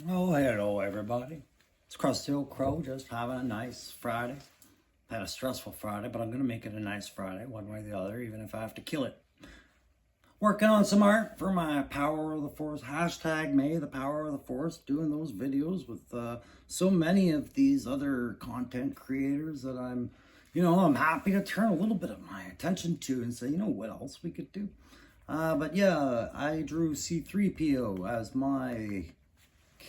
Oh, hello, everybody. It's Crusty Old Crow, just having a nice Friday. Had a stressful Friday, but I'm going to make it a nice Friday, one way or the other, even if I have to kill it. Working on some art for my Power of the Force, hashtag May the Power of the Force, doing those videos with so many of these other content creators that I'm happy to turn a little bit of my attention to and say, what else we could do. But yeah, I drew C-3PO as my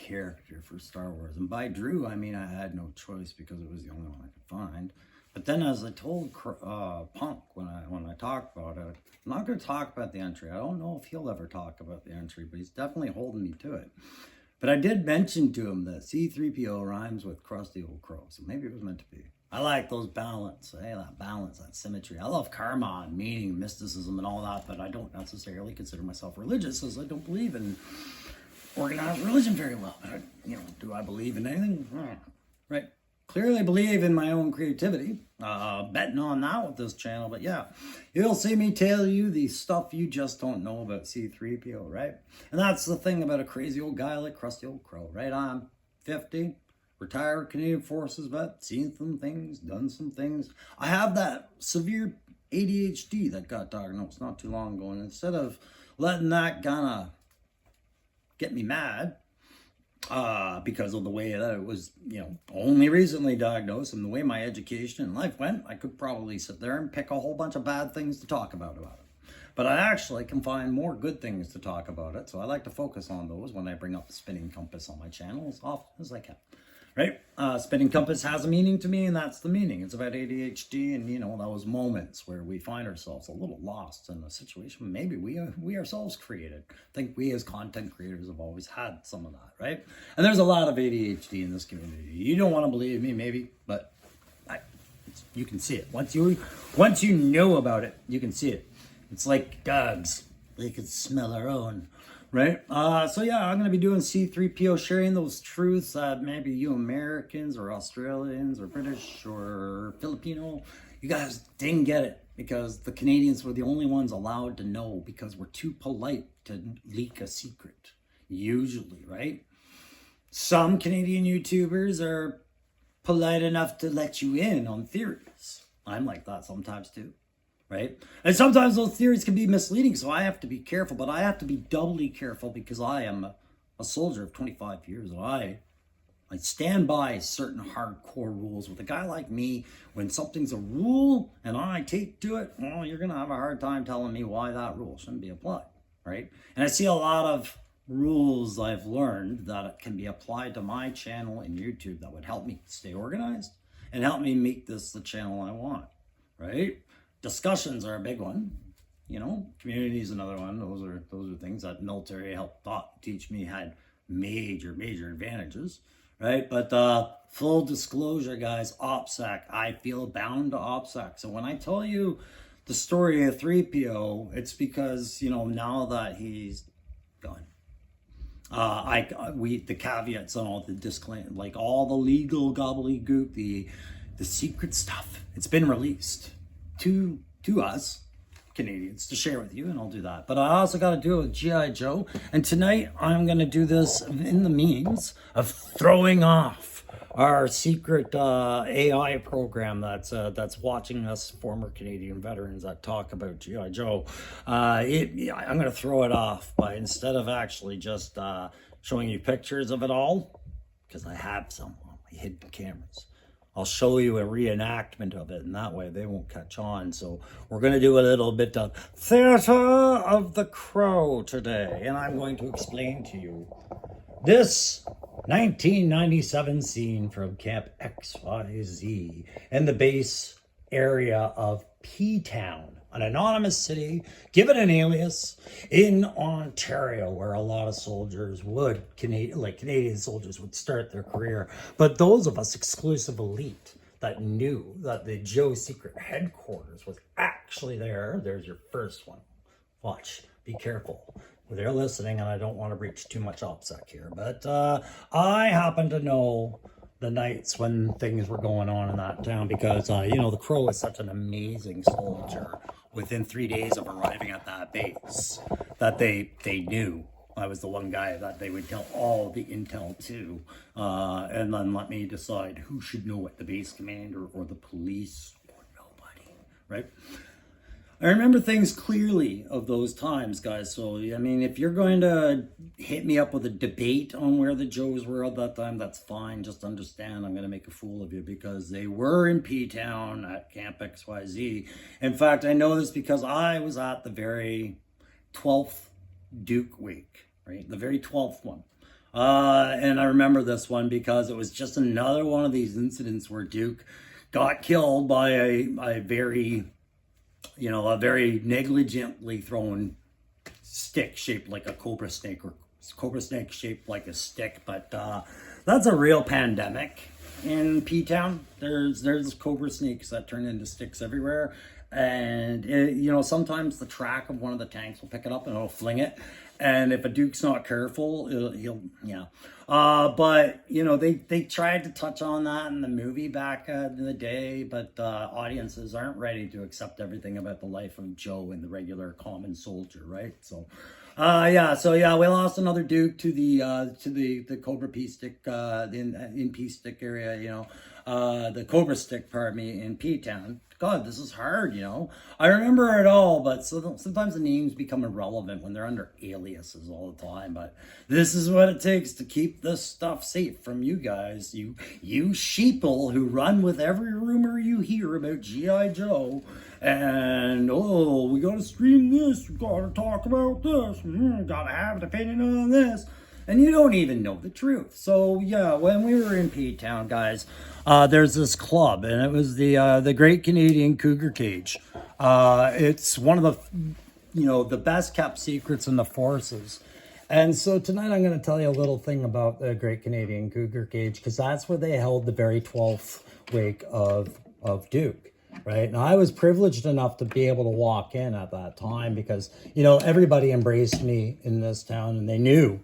character for Star Wars, and by drew I mean I had no choice because it was the only one I could find. But then, as I told Punk when I talked about it, I'm not going to talk about the entry. I don't know if he'll ever talk about the entry, but he's definitely holding me to it. But I did mention to him that C-3PO rhymes with Crusty Old Crow, so maybe it was meant to be. I like those balance, that balance, that symmetry. I love karma and meaning, mysticism and all that, but I don't necessarily consider myself religious, as I don't believe in organized religion very well. But do I believe in anything? Right. Clearly believe in my own creativity. Betting on that with this channel. But yeah, you'll see me tell you the stuff you just don't know about C-3PO, right? And that's the thing about a crazy old guy like Crusty Old Crow, right? I'm 50, retired Canadian Forces vet, seen some things, done some things. I have that severe ADHD that got diagnosed not too long ago. And instead of letting that kind of get me mad because of the way that it was, only recently diagnosed and the way my education and life went, I could probably sit there and pick a whole bunch of bad things to talk about it. But I actually can find more good things to talk about it, so I like to focus on those when I bring up the spinning compass on my channel as often as I can. Right? Spinning compass has a meaning to me, and that's the meaning. It's about ADHD and, those moments where we find ourselves a little lost in a situation maybe we ourselves created. I think we as content creators have always had some of that, right? And there's a lot of ADHD in this community. You don't want to believe me, maybe, but you can see it. Once you know about it, you can see it. It's like dogs. They can smell their own. Right? So yeah, I'm going to be doing C-3PO, sharing those truths that maybe you Americans or Australians or British or Filipino, you guys didn't get it because the Canadians were the only ones allowed to know because we're too polite to leak a secret, usually, right? Some Canadian YouTubers are polite enough to let you in on theories. I'm like that sometimes too. Right? And sometimes those theories can be misleading, so I have to be careful, but I have to be doubly careful because I am a soldier of 25 years, and I stand by certain hardcore rules. With a guy like me, when something's a rule and I take to it, well, you're going to have a hard time telling me why that rule shouldn't be applied, right? And I see a lot of rules I've learned that can be applied to my channel and YouTube that would help me stay organized and help me make this the channel I want, right? Discussions are a big one, community is another one. Those are things that military helped teach me had major advantages, right? But full disclosure, guys, OPSEC, I feel bound to OPSEC. So when I tell you the story of 3PO, it's because, now that he's gone, the caveats and all the disclaimer, like all the legal gobbledygook, the secret stuff, it's been released to us Canadians to share with you, and I'll do that. But I also got to do it with G.I. Joe, and tonight I'm going to do this in the means of throwing off our secret AI program that's watching us former Canadian veterans that talk about G.I. Joe. I'm going to throw it off by, instead of actually just showing you pictures of it all, because I have some on my hidden cameras, I'll show you a reenactment of it, and that way they won't catch on. So we're going to do a little bit of Theater of the Crow today, and I'm going to explain to you this 1997 scene from Camp XYZ in the base area of P-Town, an anonymous city, given an alias, in Ontario, where a lot of soldiers Canadian soldiers would start their career. But those of us exclusive elite that knew that the Joe secret headquarters was actually there, there's your first one. Watch, be careful. They're listening, and I don't want to reach too much OPSEC here, but I happen to know the nights when things were going on in that town because, the Crow is such an amazing soldier. Within 3 days of arriving at that base, that they knew I was the one guy that they would tell all the intel to, and then let me decide who should know it, the base commander or the police or nobody, right? I remember things clearly of those times, guys. So, I mean, if you're going to hit me up with a debate on where the Joes were at that time, that's fine. Just understand I'm going to make a fool of you because they were in P-Town at Camp XYZ. In fact, I know this because I was at the very 12th Duke week, right? The very 12th one. And I remember this one because it was just another one of these incidents where Duke got killed by a very negligently thrown stick shaped like a cobra snake, or cobra snake shaped like a stick. But that's a real pandemic in P-Town. There's cobra snakes that turn into sticks everywhere. And, sometimes the track of one of the tanks will pick it up and it'll fling it. And if a Duke's not careful, he'll. But, they tried to touch on that in the movie back in the day, but audiences aren't ready to accept everything about the life of Joe and the regular common soldier, right? So, we lost another Duke to the Cobra P stick in P stick area, the Cobra stick, pardon me, in P-Town. God, this is hard, I remember it all, but sometimes the names become irrelevant when they're under aliases all the time. But this is what it takes to keep this stuff safe from you guys, you sheeple who run with every rumor you hear about G.I. Joe. And, we gotta stream this, we gotta talk about this, gotta have an opinion on this. And you don't even know the truth. So, when we were in P-Town, guys, there's this club, and it was the Great Canadian Cougar Cage. It's one of the best kept secrets in the forces. And so tonight I'm going to tell you a little thing about the Great Canadian Cougar Cage, because that's where they held the very 12th wake of Duke. Right. Now, I was privileged enough to be able to walk in at that time because, everybody embraced me in this town, and they knew,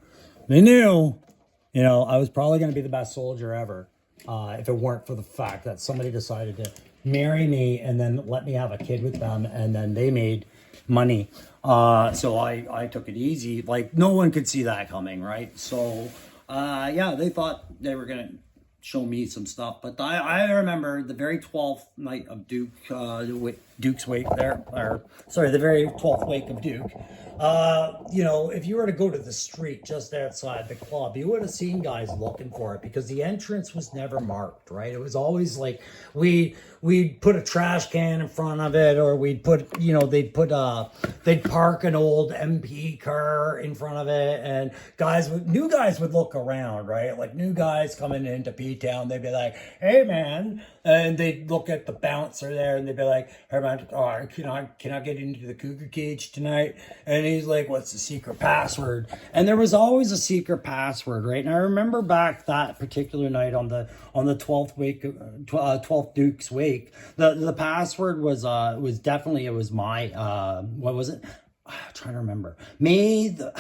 I was probably going to be the best soldier ever if it weren't for the fact that somebody decided to marry me and then let me have a kid with them, and then they made money. So I took it easy. Like, no one could see that coming, right? So, they thought they were going to show me some stuff. But I remember the very 12th night of Duke's wake there, the very 12th wake of Duke. If you were to go to the street just outside the club, you would have seen guys looking for it because the entrance was never marked, right? It was always like we'd put a trash can in front of it, or we'd put, they'd park an old MP car in front of it, and new guys would look around, right? Like new guys coming into P-Town, they'd be like, "Hey man," and they'd look at the bouncer there, and they'd be like, "Hey man, can I get into the Cougar Cage tonight?" And he's like, "What's the secret password?" And there was always a secret password, right? And I remember back that particular night on the 12th wake, 12th Duke's wake, the password was definitely, it was my what was it? I'm trying to remember. May the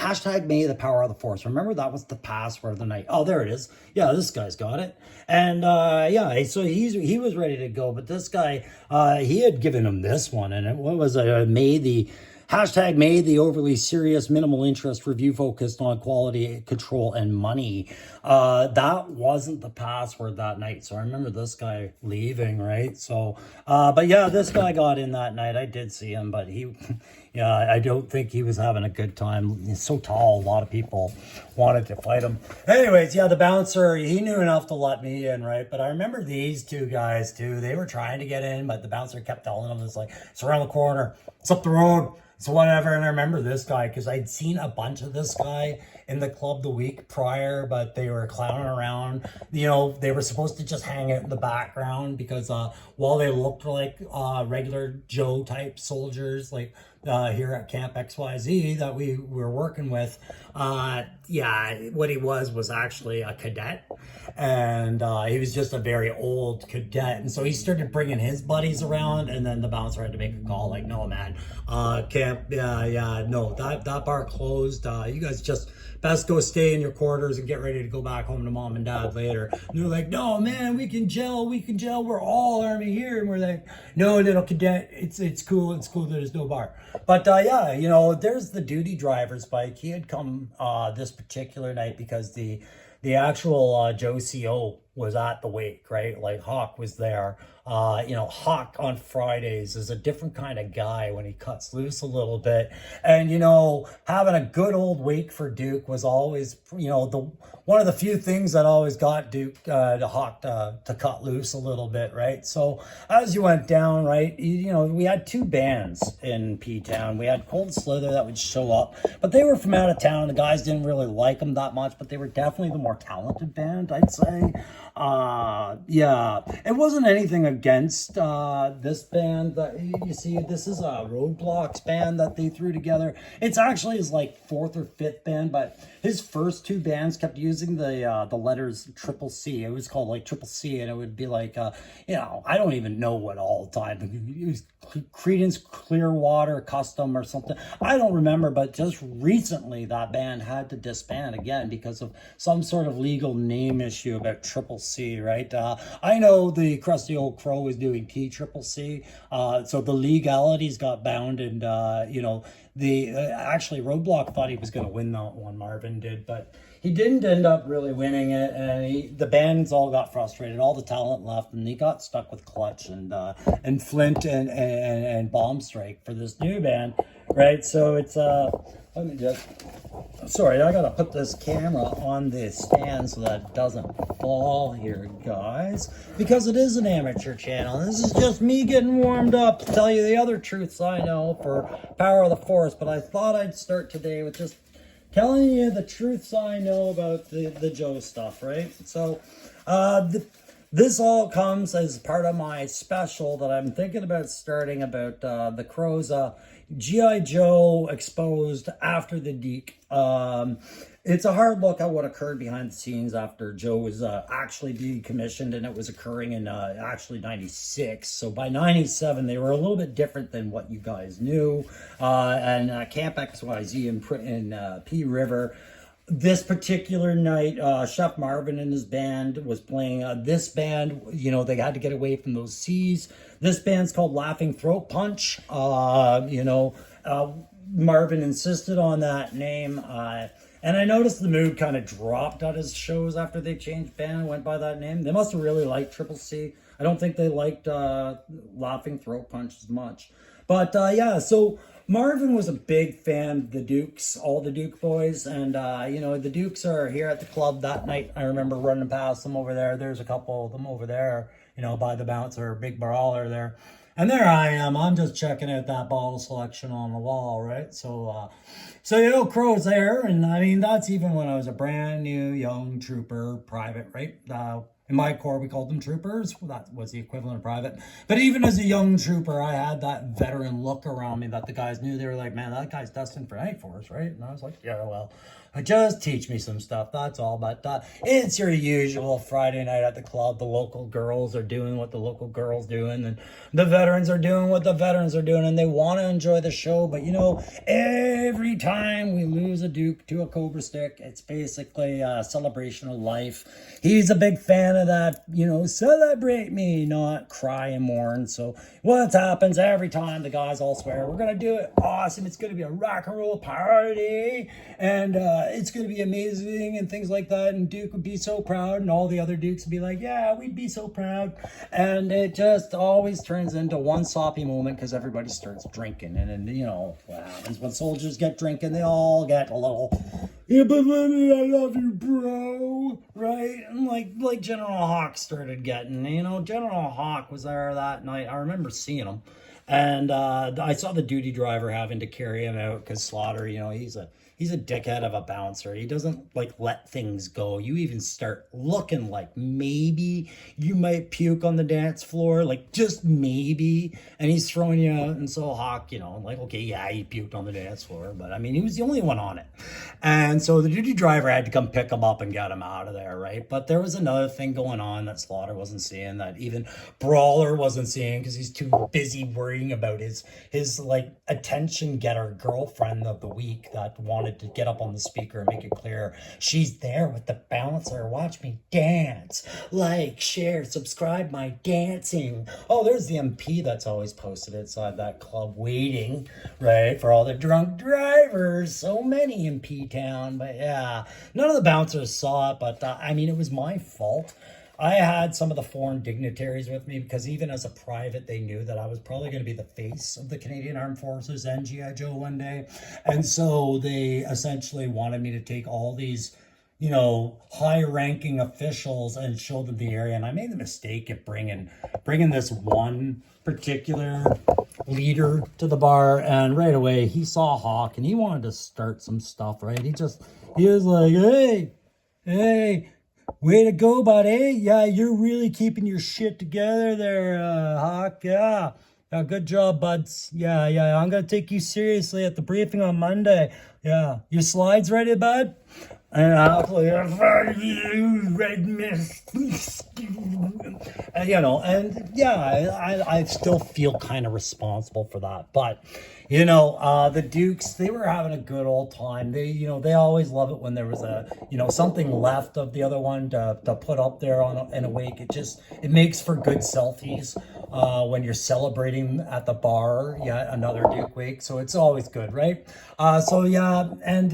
power of the force. Remember, that was the password of the night. Oh, there it is. Yeah, this guy's got it. And so he was ready to go. But this guy, he had given him this one, and it was May the overly serious minimal interest review focused on quality control and money. That wasn't the password that night. So I remember this guy leaving, right? So, this guy got in that night. I did see him, but I don't think he was having a good time. He's so tall, a lot of people wanted to fight him. Anyways, the bouncer, he knew enough to let me in, right? But I remember these two guys too. They were trying to get in, but the bouncer kept telling them, it's like, it's around the corner, it's up the road. So whatever. And I remember this guy because I'd seen a bunch of this guy in the club the week prior, but they were clowning around. They were supposed to just hang out in the background because while they looked like regular Joe type soldiers, like here at Camp XYZ that we were working with, what he was actually a cadet. And he was just a very old cadet. And so he started bringing his buddies around, and then the bouncer had to make a call like, "No, man, camp, no, that bar closed. You guys just best go stay in your quarters and get ready to go back home to mom and dad later. And they're like, no, man, we can gel. We're all Army here. And we're like, no, little cadet, it's cool. It's cool that there's no bar. But yeah, you know, there's the duty driver's bike. He had come this particular night because the actual Joe CO was at the wake, right? Like Hawk was there. You know, Hawk on Fridays is a different kind of guy when he cuts loose a little bit. And, you know, having a good old wake for Duke was always, you know, one of the few things that always got Duke, to Hawk to cut loose a little bit, right? So as you went down, right, you know, we had two bands in P-Town. We had Cold Slither that would show up, but they were from out of town. The guys didn't really like them that much, but they were definitely the more talented band, I'd say. Yeah, it wasn't anything against this band that you see. This is a Roadblocks band that they threw together. It's actually his like fourth or fifth band, but his first two bands kept using the letters Triple C. It was called like Triple C, and it would be like you know, I don't even know what all the time. It was Creedence Clearwater Custom or something. I don't remember, but just recently that band had to disband again because of some sort of legal name issue about Triple C, right? I know the Crusty Old Crow was doing T-Triple-C, so the legalities got bound, and you know, the actually Roadblock thought he was going to win that one, Marvin did, but he didn't end up really winning it, and the bands all got frustrated, all the talent left, and he got stuck with Clutch and Flint and Bomb Strike for this new band, right? So it's let me just, sorry, I gotta put this camera on the stand so that it doesn't fall here, guys, because it is an amateur channel. This is just me getting warmed up to tell you the other truths I know for Power of the Force, but I thought I'd start today with just telling you the truths I know about the Joe stuff, right? So this all comes as part of my special that I'm thinking about starting about the Crows, G.I. Joe exposed after the Deke. It's a hard look at what occurred behind the scenes after Joe was actually decommissioned, and it was occurring in actually 96. So by 97, they were a little bit different than what you guys knew. And Camp XYZ in P River, this particular night, Chef Marvin and his band was playing this band. You know, they had to get away from those seas. This band's called Laughing Throat Punch. You know, Marvin insisted on that name. And I noticed the mood kind of dropped at his shows after they changed band and went by that name. They must have really liked Triple C. I don't think they liked Laughing Throat Punch as much. But yeah, so Marvin was a big fan of the Dukes, all the Duke boys. And, you know, the Dukes are here at the club that night. I remember running past them over there. There's a couple of them over there, you know, by the bouncer, big brawler there. And there I am. I'm just checking out that bottle selection on the wall, right? So, you know, Crow's there. And, I mean, that's even when I was a brand new young trooper private, right? In my corps, we called them troopers. Well, that was the equivalent of private. But even as a young trooper, I had that veteran look around me that the guys knew. They were like, man, that guy's destined for night force, right? And I was like, yeah, well, just teach me some stuff, that's all. But it's your usual Friday night at the club. The local girls are doing what the local girls doing, and the veterans are doing what the veterans are doing, and they want to enjoy the show. But, you know, every time we lose a Duke to a Cobra Stick, it's basically a celebration of life. He's a big fan of that, you know, celebrate me, not cry and mourn. So what happens every time, the guys all swear, we're going to do it awesome. It's going to be a rock and roll party, and it's going to be amazing and things like that. And Duke would be so proud, and all the other Dukes would be like, yeah, we'd be so proud. And it just always turns into one soppy moment because everybody starts drinking. And then, you know, what happens when soldiers get drinking? They all get a little, yeah, but I love you, bro, right? And like General Hawk started getting, you know, General Hawk was there that night. I remember seeing him. And I saw the duty driver having to carry him out because Slaughter, you know, he's a dickhead of a bouncer. He doesn't like let things go. You even start looking like maybe you might puke on the dance floor, like just maybe, and he's throwing you out. And so Hawk, you know, like, okay, yeah, he puked on the dance floor, but I mean, he was the only one on it. And so the duty driver had to come pick him up and get him out of there, right? But there was another thing going on that Slaughter wasn't seeing, that even Brawler wasn't seeing, because he's too busy worrying about his like attention getter girlfriend of the week that wanted wanted to get up on the speaker and make it clear she's there with the bouncer. Watch me dance. Like, share, subscribe my dancing. Oh, there's the MP that's always posted inside that club waiting, right, for all the drunk drivers. So many in P-Town. But yeah, none of the bouncers saw it, but I mean, it was my fault. I had some of the foreign dignitaries with me because even as a private, they knew that I was probably going to be the face of the Canadian Armed Forces and G.I. Joe one day. And so they essentially wanted me to take all these, you know, high-ranking officials and show them the area. And I made the mistake of bringing this one particular leader to the bar. And right away, he saw Hawk and he wanted to start some stuff, right? He was like, hey, way to go, buddy. Yeah, you're really keeping your shit together there, Hawk. Yeah, good job, buds. Yeah, I'm going to take you seriously at the briefing on Monday. Yeah, your slides ready, bud? And I'll play you, red mist. You know, and yeah, I still feel kind of responsible for that. But, you know, the Dukes, they were having a good old time. They, you know, they always love it when there was a, you know, something left of the other one to put up there in a wake. It makes for good selfies when you're celebrating at the bar, another Duke wake. So it's always good, right? So yeah, and,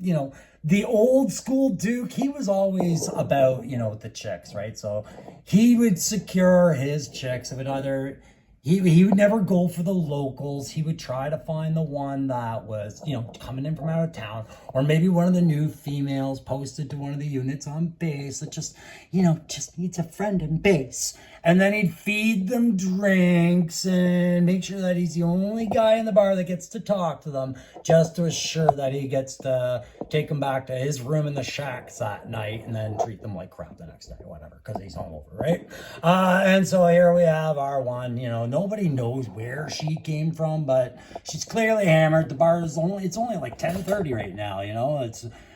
you know, the old school Duke, he was always about, you know, the chicks, right? So he would secure his chicks. It would either, he would never go for the locals. He would try to find the one that was, you know, coming in from out of town, or maybe one of the new females posted to one of the units on base that just, you know, just needs a friend in base. And then he'd feed them drinks and make sure that he's the only guy in the bar that gets to talk to them, just to assure that he gets to take them back to his room in the shacks that night and then treat them like crap the next day, whatever, because he's hungover, right? And so here we have our one. You know, nobody knows where she came from, but she's clearly hammered. The bar is it's only like 10:30 right now, you know,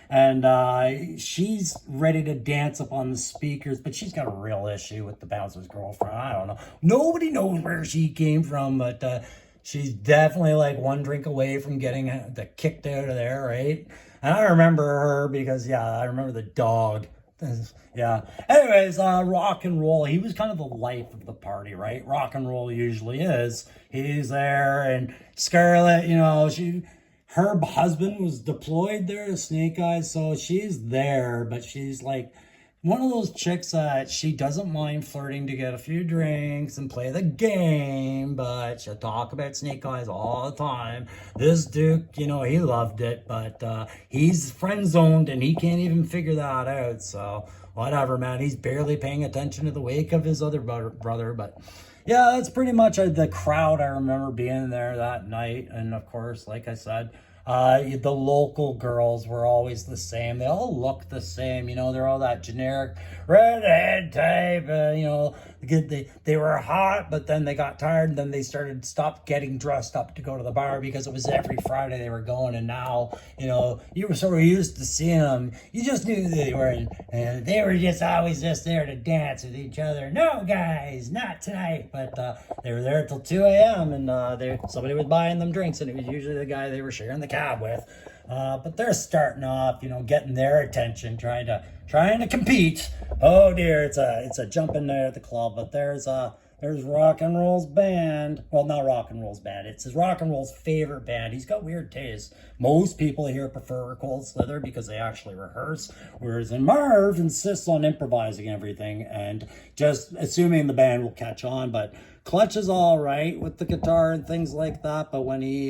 and she's ready to dance up on the speakers, but she's got a real issue with the bouncer's girlfriend. I don't know. Nobody knows where she came from, but she's definitely like one drink away from getting kicked out of there, right? And I remember her because, I remember the dog. Yeah. Anyways, rock and roll. He was kind of the life of the party, right? Rock and roll usually is. He's there, and Scarlett, you know, her husband was deployed there to Snake Eyes, so she's there, but she's like one of those chicks that she doesn't mind flirting to get a few drinks and play the game, but she'll talk about Snake Eyes all the time. This Duke, you know, he loved it, but he's friend-zoned and he can't even figure that out, so whatever, man. He's barely paying attention to the wake of his other brother, but yeah, that's pretty much the crowd I remember being there that night. And of course, like I said, the local girls were always the same. They all look the same, you know, they're all that generic redhead type, you know, they were hot, but then they got tired and then they stopped getting dressed up to go to the bar because it was every Friday they were going. And now, you know, you were sort of used to seeing them. You just knew they were just always just there to dance with each other. No, guys, not tonight. But they were there till 2 a.m. and somebody was buying them drinks, and it was usually the guy they were sharing the cab with. But they're starting off, you know, getting their attention, trying to compete. Oh dear, it's a jumping night at the club. But there's Rock and Roll's band. Well, not Rock and Roll's band. It's his Rock and Roll's favorite band. He's got weird taste. Most people here prefer Cold Slither because they actually rehearse, whereas Marv insists on improvising everything and just assuming the band will catch on. But Clutch is all right with the guitar and things like that. But when he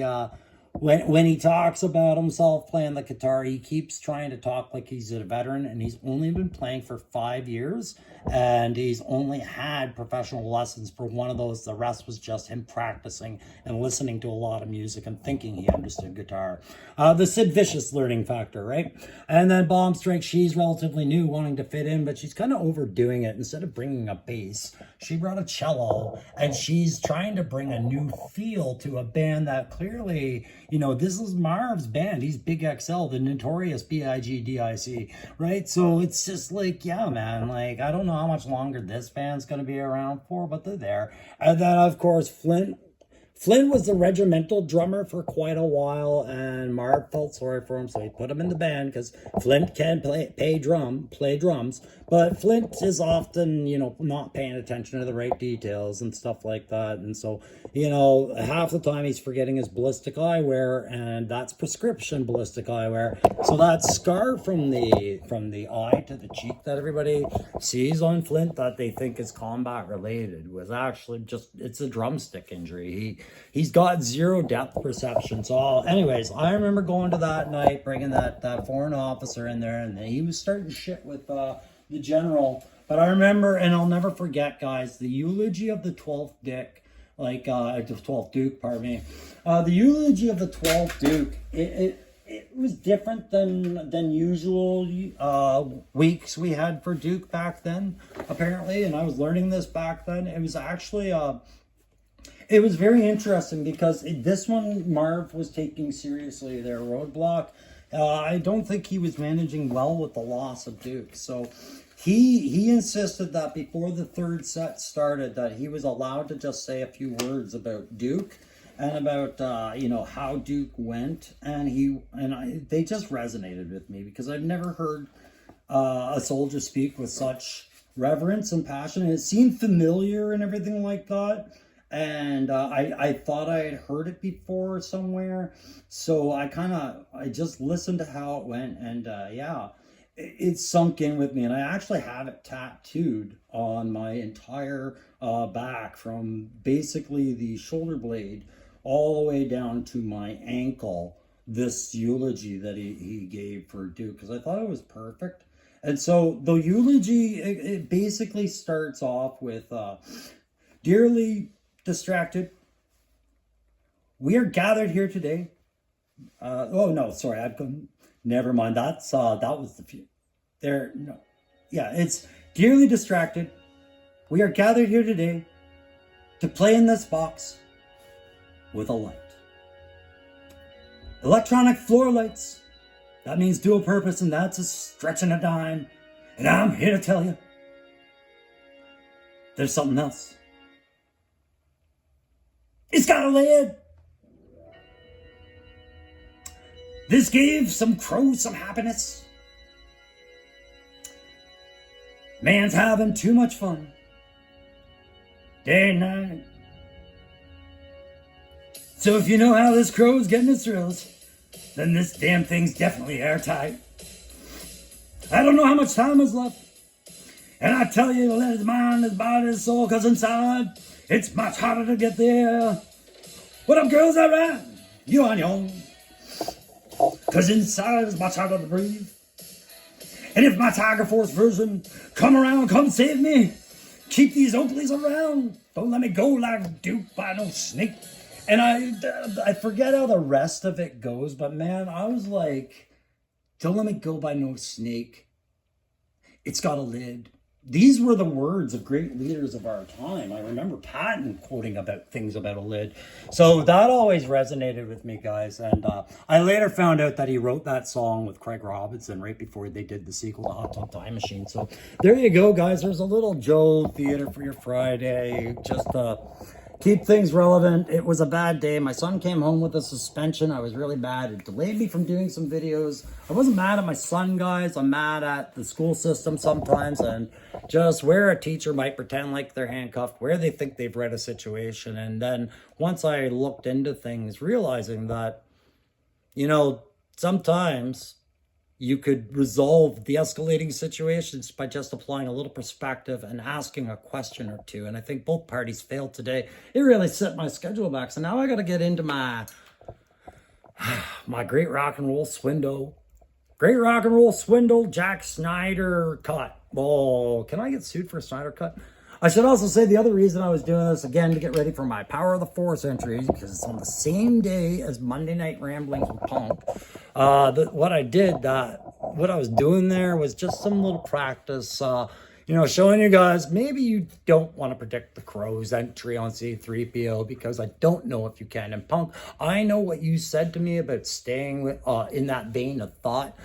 talks about himself playing the guitar, he keeps trying to talk like he's a veteran, and he's only been playing for 5 years, and he's only had professional lessons for one of those. The rest was just him practicing and listening to a lot of music and thinking he understood guitar. The Sid Vicious learning factor, right? And then Bomb Strike, she's relatively new, wanting to fit in, but she's kind of overdoing it. Instead of bringing a bass, she brought a cello, and she's trying to bring a new feel to a band that clearly, you know, this is Marv's band. He's Big XL, the notorious BIGDIC, right? So it's just like, yeah, man, like, I don't know how much longer this band's going to be around for, but they're there. And then, of course, Flint Flynn was the regimental drummer for quite a while, and Marv felt sorry for him, so he put him in the band because Flint can play drums, but Flint is often, not paying attention to the right details and stuff like that, and so, half the time he's forgetting his ballistic eyewear, and that's prescription ballistic eyewear. So that scar from the eye to the cheek that everybody sees on Flint that they think is combat related was actually it's a drumstick injury. He's got zero depth perception. So anyways, I remember going to that night, bringing that foreign officer in there, and he was starting shit with the general. But I remember, and I'll never forget, guys, the eulogy of the 12th Dick, the 12th Duke, pardon me. The eulogy of the 12th Duke, it was different than usual weeks we had for Duke back then, apparently, and I was learning this back then. It was actually it was very interesting because this one Marv was taking seriously their roadblock. I don't think he was managing well with the loss of Duke. So he insisted that before the third set started that he was allowed to just say a few words about Duke and about how Duke went, and they just resonated with me because I've never heard a soldier speak with such reverence and passion, and it seemed familiar and everything like that. And I thought I had heard it before somewhere, so I just listened to how it went, and it sunk in with me. And I actually have it tattooed on my entire back, from basically the shoulder blade all the way down to my ankle, this eulogy that he gave for Duke, because I thought it was perfect. And so the eulogy, it basically starts off with, dearly distracted, we are gathered here today. Never mind. That was the few. It's dearly distracted. We are gathered here today to play in this box with a light. Electronic floor lights. That means dual purpose, and that's a stretch and a dime. And I'm here to tell you, there's something else. It's got a lid. This gave some crows some happiness. Man's having too much fun, day and night. So if you know how this crow's getting its thrills, then this damn thing's definitely airtight. I don't know how much time is left, and I tell you to let his mind, his body, his soul, cause inside it's much harder to get there. What up, girls? All right, you on your own, cause inside it's much harder to breathe. And if my Tiger Force version come around, come save me. Keep these Oakleys around. Don't let me go like Duke by no snake. And I forget how the rest of it goes, but man, I was like, don't let me go by no snake. It's got a lid. These were the words of great leaders of our time. I remember Patton quoting about things about a lid. So that always resonated with me, guys. And I later found out that he wrote that song with Craig Robinson right before they did the sequel to Hot Tub Time Machine. So there you go, guys. There's a little Joe theater for your Friday. Just keep things relevant. It was a bad day. My son came home with a suspension. I was really mad. It delayed me from doing some videos. I wasn't mad at my son, guys. I'm mad at the school system sometimes, and just where a teacher might pretend like they're handcuffed, where they think they've read a situation. And then once I looked into things, realizing that, sometimes you could resolve the escalating situations by just applying a little perspective and asking a question or two. And I think both parties failed today. It really set my schedule back. So now I got to get into my great rock and roll swindle. Great rock and roll swindle, Jack Snyder cut. Oh, can I get sued for a Snyder cut? I should also say the other reason I was doing this, again, to get ready for my Power of the Force entry, because it's on the same day as Monday Night Ramblings with Punk. What I was doing there was just some little practice, showing you guys, maybe you don't want to predict the Crow's entry on C-3PO, because I don't know if you can. And Punk, I know what you said to me about staying with, in that vein of thought.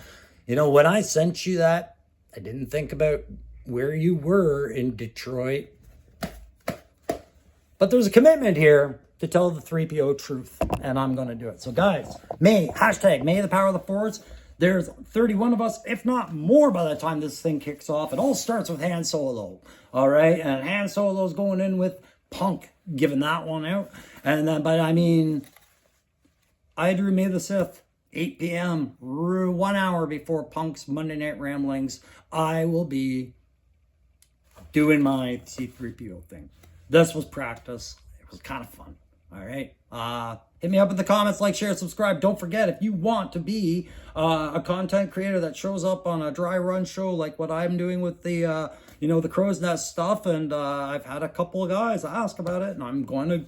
When I sent you that, I didn't think about where you were in Detroit. But there's a commitment here. to tell the 3PO truth, and I'm going to do it. So guys, hashtag May the power of the Force. There's 31 of us, if not more, by the time this thing kicks off. It all starts with Han Solo, all right? And Han Solo's going in with Punk, giving that one out. And then, but I mean, I drew May the 6th, 8 p.m., 1 hour before Punk's Monday Night Ramblings. I will be doing my C3PO thing. This was practice. It was kind of fun. All right. Hit me up in the comments, like, share, subscribe. Don't forget, if you want to be a content creator that shows up on a dry run show like what I'm doing with the, the Crow's Nest stuff, and I've had a couple of guys ask about it, and I'm going to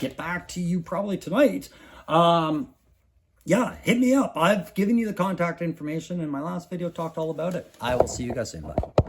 get back to you probably tonight. Yeah, hit me up. I've given you the contact information, and my last video talked all about it. I will see you guys soon. Bye.